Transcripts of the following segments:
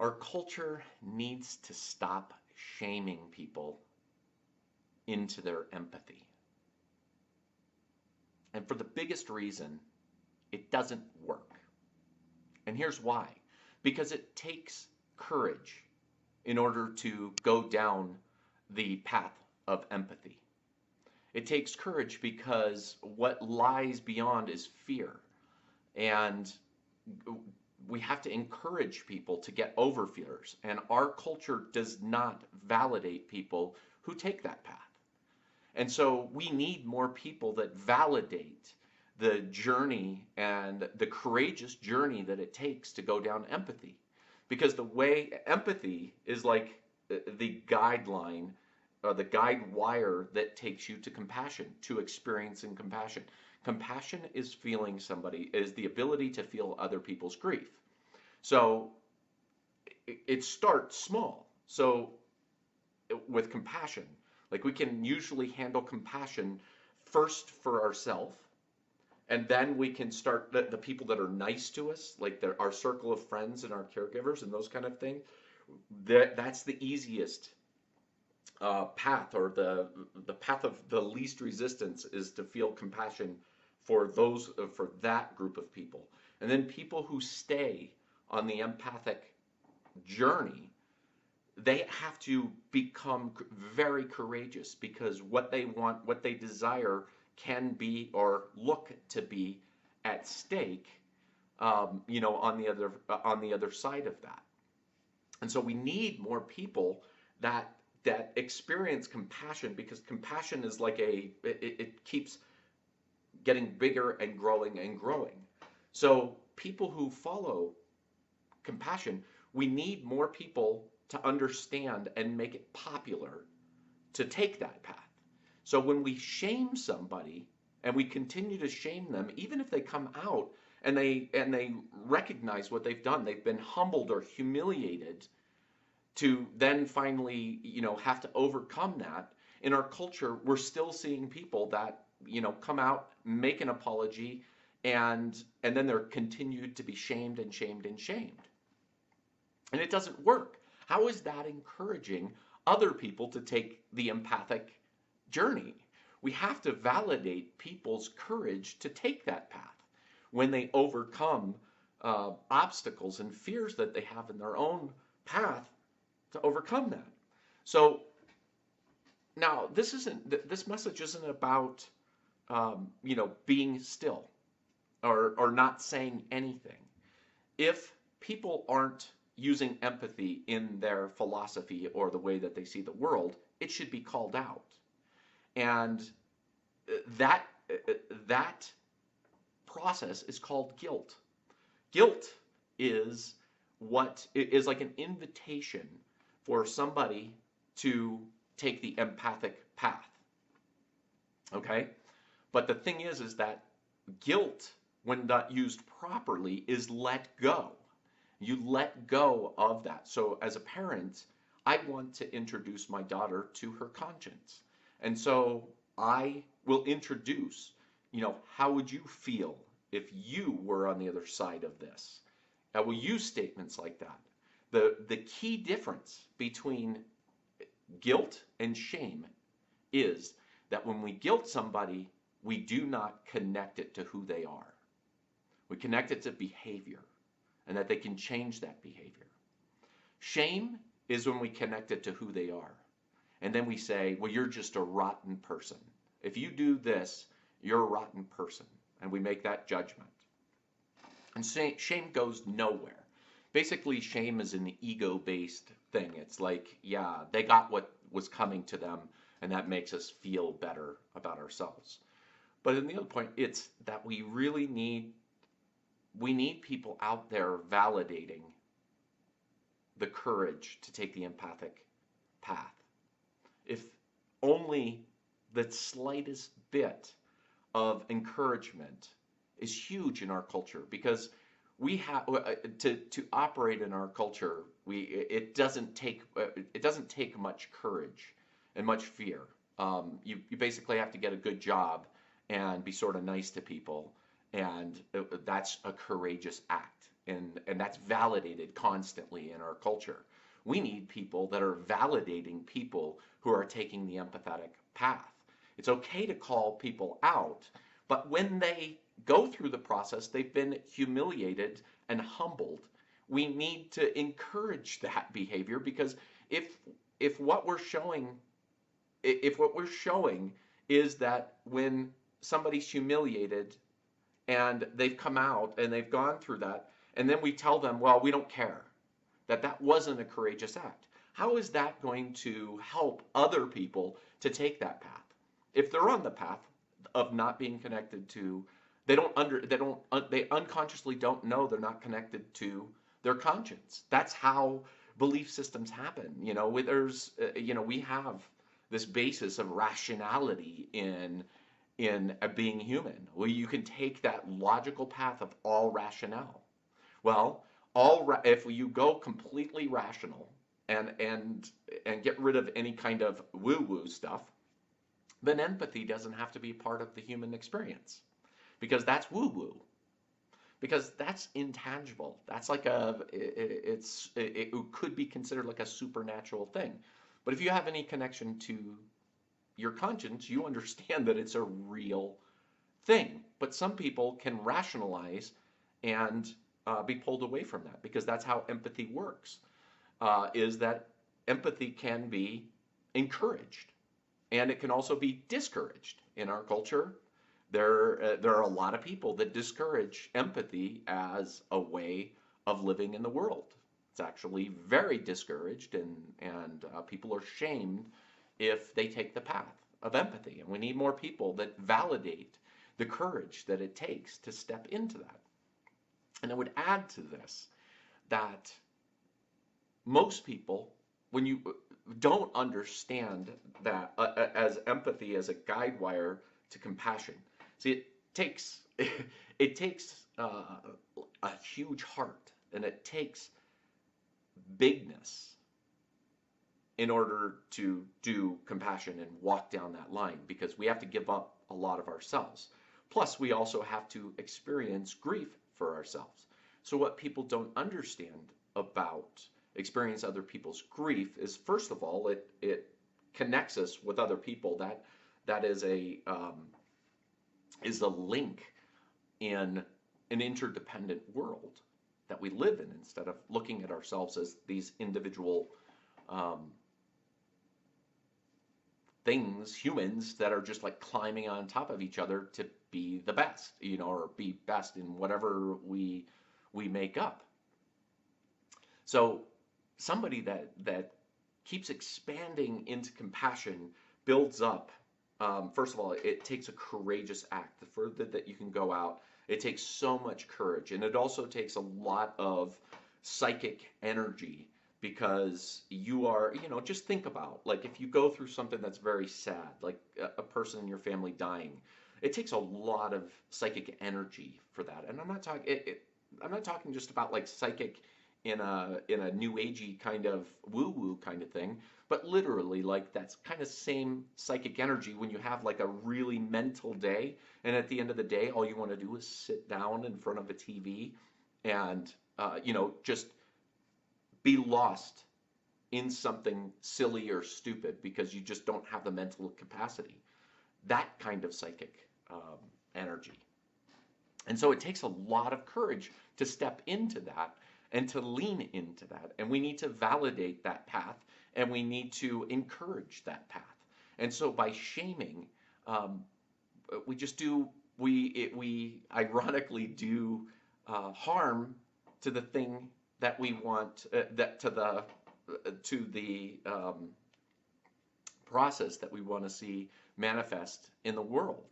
Our culture needs to stop shaming people into their empathy. And for the biggest reason, it doesn't work. And here's why. Because it takes courage in order to go down the path of empathy. It takes courage because what lies beyond is fear. And we have to encourage people to get over fears. And our culture does not validate people who take that path. And so we need more people that validate the journey and the courageous journey that it takes to go down empathy. Because the way empathy is like the guideline, the guide wire that takes you to compassion, to experiencing compassion. Compassion is feeling somebody, is the ability to feel other people's grief. So it starts small. So with compassion, like we can usually handle compassion first for ourselves, and then we can start the people that are nice to us, like our circle of friends and our caregivers and those kind of things. That's the easiest path, or the path of the least resistance, is to feel compassion for those for that group of people. And then people who stay on the empathic journey, they have to become very courageous, because what they want, what they desire, can be or look to be at stake, on the other side of that. And so we need more people that experience compassion, because compassion is like it keeps getting bigger and growing and growing. So people who follow compassion, we need more people to understand and make it popular to take that path. So when we shame somebody and we continue to shame them, even if they come out and they recognize what they've done, they've been humbled or humiliated, to then finally, have to overcome that. In our culture, we're still seeing people that, come out, make an apology, and then they're continued to be shamed and shamed and shamed. And it doesn't work. How is that encouraging other people to take the empathic journey? We have to validate people's courage to take that path when they overcome obstacles and fears that they have in their own path to overcome that. So now this message isn't about being still or not saying anything. If people aren't using empathy in their philosophy or the way that they see the world, it should be called out. And that that process is called guilt. Guilt is what is like an invitation for somebody to take the empathic path. Okay? But the thing is that guilt, when not used properly, is let go. You let go of that. So as a parent, I want to introduce my daughter to her conscience. And so I will introduce, how would you feel if you were on the other side of this? I will use statements like that. The key difference between guilt and shame is that when we guilt somebody, we do not connect it to who they are. We connect it to behavior, and that they can change that behavior. Shame is when we connect it to who they are. And then we say, well, you're just a rotten person. If you do this, you're a rotten person. And we make that judgment. And shame goes nowhere. Basically, shame is an ego-based thing. It's like, yeah, they got what was coming to them, and that makes us feel better about ourselves. But in the other point, it's that we need people out there validating the courage to take the empathic path. If only the slightest bit of encouragement is huge in our culture, because we have to operate in our culture. It doesn't take much courage and much fear. You basically have to get a good job and be sort of nice to people, and that's a courageous act. and that's validated constantly in our culture. We need people that are validating people who are taking the empathetic path. It's okay to call people out, but when they go through the process, they've been humiliated and humbled. We need to encourage that behavior, because if if what we're showing if what we're showing is that when somebody's humiliated and they've come out and they've gone through that, and then we tell them, well, we don't care, that that wasn't a courageous act. How is that going to help other people to take that path? If they're on the path of not being connected to, they unconsciously don't know they're not connected to their conscience. That's how belief systems happen. We have this basis of rationality in being human, where you can take that logical path of all rationale. Well, if you go completely rational and get rid of any kind of woo-woo stuff, then empathy doesn't have to be part of the human experience, because that's woo-woo. Because that's intangible. That's like it could be considered like a supernatural thing. But if you have any connection to your conscience, you understand that it's a real thing. But some people can rationalize and be pulled away from that, because that's how empathy works. Is that empathy can be encouraged, and it can also be discouraged. In our culture, there are a lot of people that discourage empathy as a way of living in the world. It's actually very discouraged, and people are shamed if they take the path of empathy. And we need more people that validate the courage that it takes to step into that. And I would add to this that most people, when you don't understand that as empathy as a guide wire to compassion. See, it takes a huge heart, and it takes bigness in order to do compassion and walk down that line, because we have to give up a lot of ourselves. Plus, we also have to experience grief for ourselves. So what people don't understand about experience other people's grief is, first of all, it connects us with other people. That is a link in an interdependent world that we live in, instead of looking at ourselves as these individual things, humans that are just like climbing on top of each other to be the best, or be best in whatever we make up. So somebody that keeps expanding into compassion builds up. First of all, it takes a courageous act. The further that you can go out, it takes so much courage, and it also takes a lot of psychic energy, because you are, just think about, like, if you go through something that's very sad, like a person in your family dying, it takes a lot of psychic energy for that. And I'm not talking just about like psychic in a new agey kind of woo-woo kind of thing, but literally, like, that's kind of same psychic energy when you have like a really mental day, and at the end of the day, all you want to do is sit down in front of a TV and just be lost in something silly or stupid because you just don't have the mental capacity. That kind of psychic energy. And so it takes a lot of courage to step into that and to lean into that. And we need to validate that path, and we need to encourage that path. And so by shaming, we ironically do harm to the thing that we want, to the process that we want to see manifest in the world.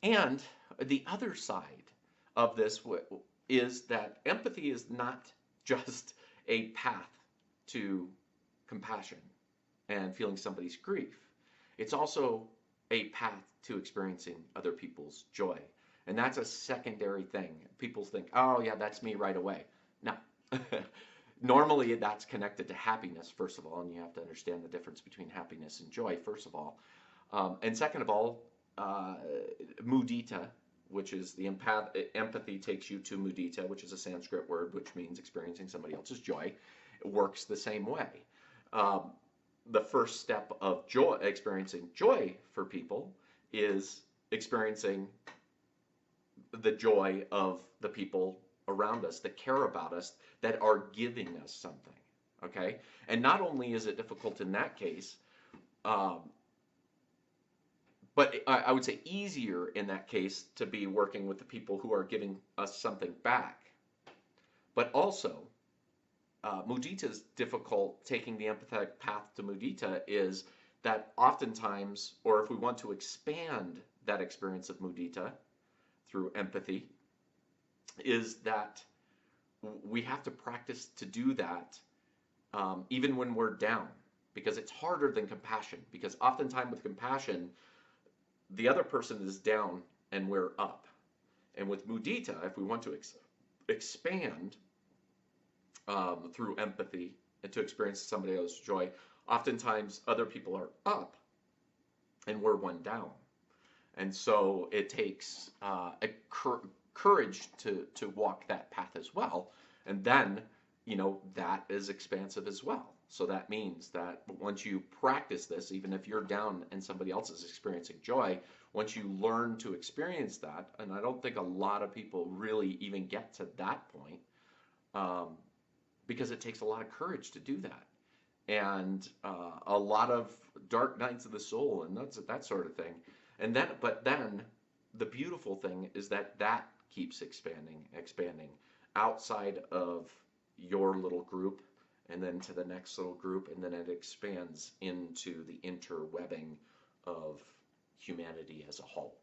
And the other side of this is that empathy is not just a path to compassion and feeling somebody's grief. It's also a path to experiencing other people's joy. And that's a secondary thing. People think, oh yeah, that's me right away. No. Normally that's connected to happiness, first of all, and you have to understand the difference between happiness and joy, first of all. And second of all, mudita which is empathy takes you to mudita, which is a Sanskrit word which means experiencing somebody else's joy. It works the same way. Um, the first step of joy, experiencing joy for people, is experiencing the joy of the people around us that care about us, that are giving us something. Okay? And not only is it difficult in that case, um, but I would say easier in that case to be working with the people who are giving us something back. But also, mudita's difficult, taking the empathetic path to mudita is that oftentimes, or if we want to expand that experience of mudita through empathy, is that we have to practice to do that even when we're down, because it's harder than compassion. Because oftentimes with compassion, the other person is down and we're up. And with mudita, if we want to expand through empathy and to experience somebody else's joy, oftentimes other people are up and we're one down. And so it takes courage to walk that path as well. And then, that is expansive as well. So that means that once you practice this, even if you're down and somebody else is experiencing joy, once you learn to experience that, and I don't think a lot of people really even get to that point, because it takes a lot of courage to do that. And a lot of dark nights of the soul and that sort of thing. But then the beautiful thing is that keeps expanding outside of your little group, and then to the next little group, and then it expands into the interwebbing of humanity as a whole.